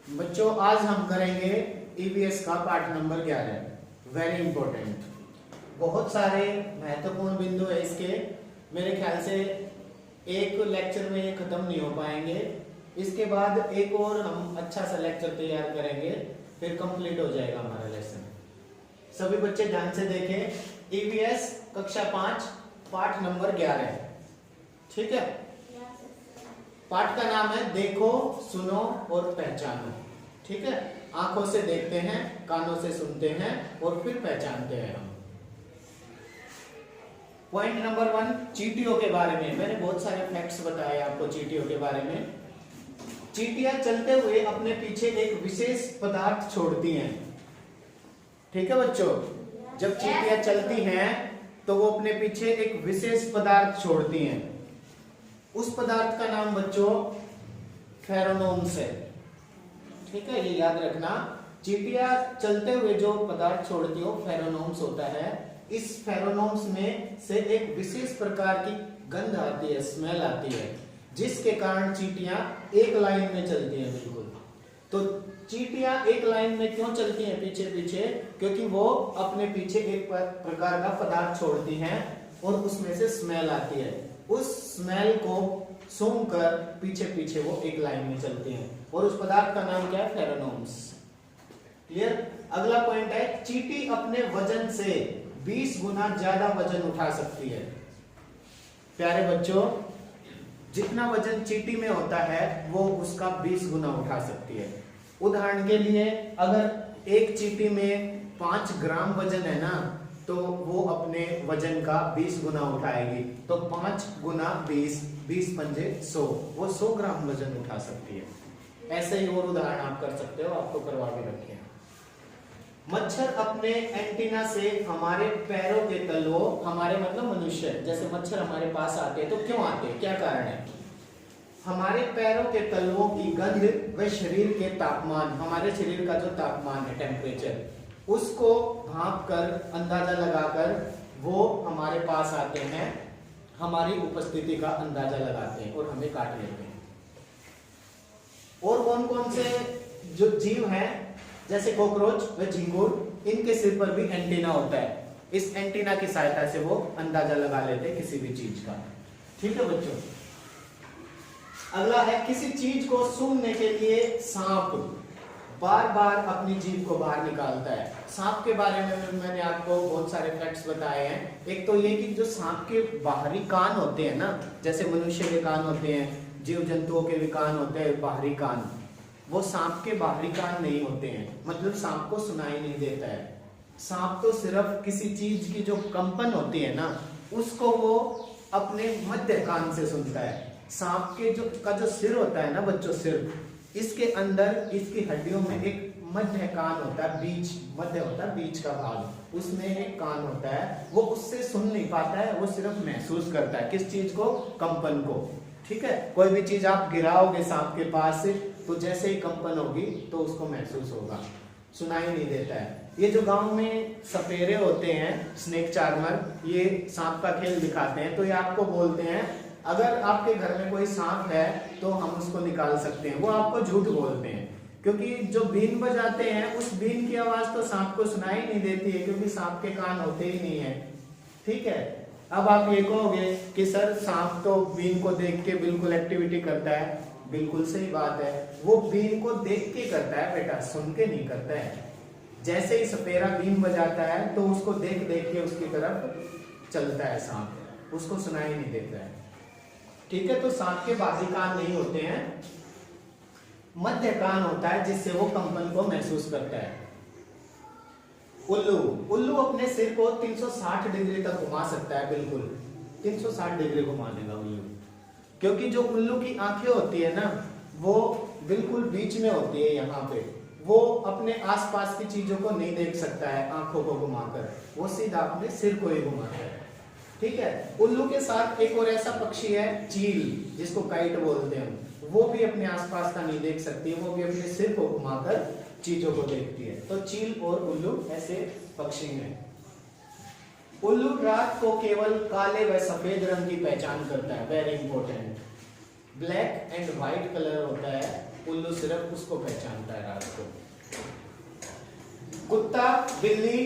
बच्चों आज हम करेंगे ईवीएस का पार्ट नंबर 11। वेरी इंपॉर्टेंट, बहुत सारे महत्वपूर्ण बिंदु है इसके। मेरे ख्याल से एक लेक्चर में ये खत्म नहीं हो पाएंगे। इसके बाद एक और हम अच्छा सा लेक्चर तैयार करेंगे, फिर कंप्लीट हो जाएगा हमारा लेसन। सभी बच्चे ध्यान से देखें। ईवीएस कक्षा 5 पाठ नंबर 11, ठीक है। पाठ का नाम है देखो, सुनो और पहचानो, ठीक है। आंखों से देखते हैं, कानों से सुनते हैं और फिर पहचानते हैं हम। पॉइंट नंबर 1, चींटियों के बारे में। मैंने बहुत सारे फैक्ट्स बताए आपको चींटियों के बारे में। चींटियां चलते हुए अपने पीछे एक विशेष पदार्थ छोड़ती हैं, ठीक है बच्चों। जब चींटियां चलती हैं तो वो अपने पीछे एक विशेष पदार्थ छोड़ती हैं। उस पदार्थ का नाम बच्चों फेरोमोन्स है, ठीक है। ये याद रखना, चींटियां चलते हुए जो पदार्थ छोड़ती हो फेरोमोन्स होता है। इस फेरोमोन्स में से एक विशेष प्रकार की गंध आती है, स्मेल आती है, जिसके कारण चींटियां एक लाइन में चलती हैं। बिल्कुल। तो चींटियां एक लाइन में क्यों चलती हैं पीछे पीछे? क्योंकि वो अपने पीछे एक प्रकार का पदार्थ छोड़ती हैं और उसमें से स्मेल आती है। उस स्मेल को सूंघकर पीछे पीछे वो एक लाइन में चलती हैं और उस पदार्थ का नाम क्या है? फेरोमोन्स। क्लियर। अगला पॉइंट है, चींटी अपने वजन से 20 गुना ज्यादा वजन उठा सकती है। प्यारे बच्चों, जितना वजन चींटी में होता है वो उसका 20 गुना उठा सकती है। उदाहरण के लिए, अगर एक चींटी में 5 ग्राम वजन है ना, तो वो अपने वजन का 20 गुना उठाएगी। तो 5 गुना 20, 20 पंजे 100, वो 100 ग्राम वजन उठा सकती है। ऐसे ही और उदाहरण आप कर सकते हो, आपको करवा के रखे हैं। मच्छर अपने एंटीना से हमारे पैरों के तलवों, हमारे मतलब मनुष्य, जैसे मच्छर हमारे पास आते हैं तो क्यों आते हैं, क्या कारण है? हमारे पैरों के तलवों की गंध व शरीर के तापमान, हमारे शरीर का जो तापमान है, टेम्परेचर, उसको भांप कर, अंदाजा लगाकर वो हमारे पास आते हैं, हमारी उपस्थिति का अंदाजा लगाते हैं और हमें काट लेते हैं। और कौन कौन से जो जीव हैं, जैसे कॉकरोच व झिंगुर, इनके सिर पर भी एंटीना होता है। इस एंटीना की सहायता से वो अंदाजा लगा लेते हैं किसी भी चीज का, ठीक है बच्चों। अगला है, किसी चीज को सूंघने के लिए सांप बार बार अपनी जीभ को बाहर निकालता है। सांप के बारे में मैंने आपको बहुत सारे फैक्ट्स बताए हैं। एक तो ये कि जो सांप के बाहरी कान होते हैं ना, जैसे मनुष्य के कान होते हैं, जीव जंतुओं के भी कान होते हैं बाहरी कान, वो सांप के बाहरी कान नहीं होते हैं। मतलब सांप को सुनाई नहीं देता है। सांप तो सिर्फ किसी चीज की जो कंपन होती है ना, उसको वो अपने मध्य कान से सुनता है। सांप के जो सिर होता है ना बच्चों, सिर, इसके अंदर इसकी हड्डियों में एक मध्य कान होता है, बीच मध्य होता है, बीच का भाग, उसमें एक कान होता है। वो उससे सुन नहीं पाता है, वो सिर्फ महसूस करता है। किस चीज को? कंपन को, ठीक है। कोई भी चीज आप गिराओगे सांप के पास से, तो जैसे ही कंपन होगी तो उसको महसूस होगा, सुनाई नहीं देता है। ये जो गांव में सपेरे होते हैं, स्नेक चार्मर, ये सांप का खेल दिखाते हैं, तो ये आपको बोलते हैं अगर आपके घर में कोई सांप है तो हम उसको निकाल सकते हैं। वो आपको झूठ बोलते हैं, क्योंकि जो बीन बजाते हैं उस बीन की आवाज तो सांप को सुनाई नहीं देती है, क्योंकि सांप के कान होते ही नहीं है, ठीक है। अब आप ये कहोगे कि सर सांप तो बीन को देख के बिल्कुल एक्टिविटी करता है। बिल्कुल सही बात है, वो बीन को देख के करता है बेटा, सुन के नहीं करता है। जैसे ही सपेरा बीन बजाता है तो उसको देख देख के उसकी तरफ चलता है सांप, उसको सुनाई नहीं देता है, ठीक है। तो सांप के बाहरी कान नहीं होते हैं, मध्य कान होता है, जिससे वो कंपन को महसूस करता है। उल्लू अपने सिर को 360 डिग्री तक घुमा सकता है, बिल्कुल 360 डिग्री घुमा देगा उल्लू। क्योंकि जो उल्लू की आंखें होती है ना, वो बिल्कुल बीच में होती है, यहाँ पे वो अपने आसपास की चीजों को नहीं देख सकता है आंखों को घुमाकर, वो सीधा अपने सिर को ही घुमाता है, ठीक है। उल्लू के साथ एक और ऐसा पक्षी है, चील, जिसको काइट बोलते हैं। वो भी अपने आसपास का नहीं देख सकती है, वो भी अपने सिर को घुमाकर चीजों को देखती है। तो चील और उल्लू ऐसे पक्षी हैं। उल्लू रात को केवल काले व सफेद रंग की पहचान करता है। Very important, black and white colour होता है उल्लू उल्लू सिर्फ उसको पहचानता है रात को। कुत्ता, बिल्ली,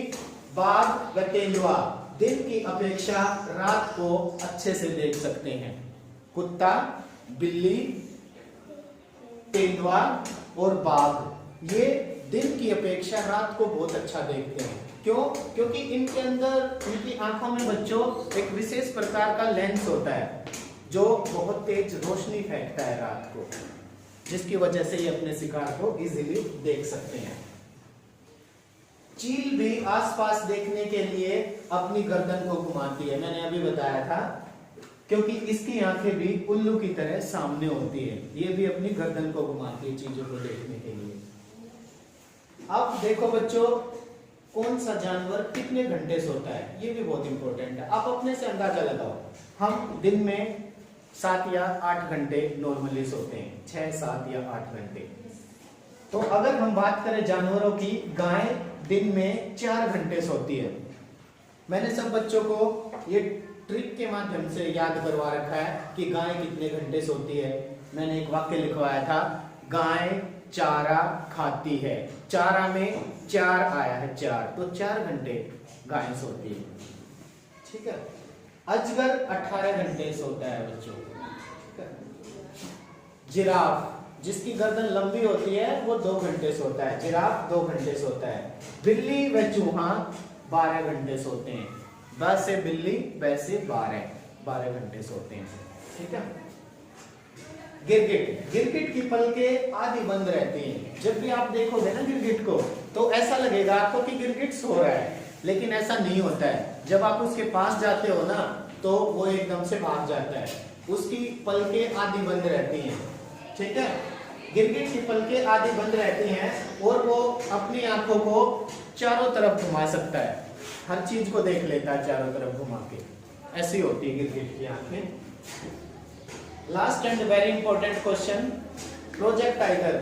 बाघ व तेंदुआ दिन की अपेक्षा रात को अच्छे से देख सकते हैं। कुत्ता, बिल्ली, तेंदुआ और बाघ ये दिन की अपेक्षा रात को बहुत अच्छा देखते हैं। क्यों? क्योंकि इनके अंदर, इनकी आंखों में बच्चों एक विशेष प्रकार का लेंस होता है जो बहुत तेज रोशनी फेंकता है रात को, जिसकी वजह से ये अपने शिकार को इजीली देख सकते हैं। चील भी आसपास देखने के लिए अपनी गर्दन को घुमाती है, मैंने अभी बताया था, क्योंकि इसकी आंखें भी उल्लू की तरह सामने होती है। ये भी अपनी गर्दन को घुमाती है चीजों को देखने के लिए। अब देखो बच्चों, कौन सा जानवर कितने घंटे सोता है, ये भी बहुत इंपॉर्टेंट है। आप अपने से अंदाजा लगाओ। हम दिन में 7 या 8 घंटे नॉर्मली सोते हैं, 6, 7 या 8 घंटे। तो अगर हम बात करें जानवरों की, गाय दिन में 4 घंटे सोती है। मैंने सब बच्चों को ये ट्रिक के माध्यम से याद करवा रखा है कि गाय कितने घंटे सोती है। मैंने एक वाक्य लिखवाया था, गाय चारा खाती है। चारा में 4 आया है, 4, तो 4 घंटे गाय सोती है। ठीक है। अजगर 18 घंटे सोता है बच्चों। जिराफ, जिसकी गर्दन लंबी होती है, वो 2 घंटे सोता है। जिराफ 2 घंटे सोता है। बिल्ली व चूहा 12 घंटे सोते हैं। वैसे बिल्ली, वैसे 12 घंटे सोते हैं। ठीक है। गिरगिट, गिरगिट की पलकें आधी बंद रहती हैं। जब भी आप देखोगे ना गिरगिट को, तो ऐसा लगेगा आपको कि गिरगिट सो रहा है, लेकिन ऐसा नहीं होता है। जब आप उसके पास जाते हो ना, तो वो एकदम से भाग जाता है। उसकी पलकें आधी बंद रहती हैं। ठीक है। गिरगिट की पलकें आधी बंद रहती हैं और वो अपनी आंखों को चारों तरफ घुमा सकता है, हर चीज को देख लेता है चारों तरफ घुमा के। ऐसी होती है गिरगिट की आंखें। Last and very important question, project tiger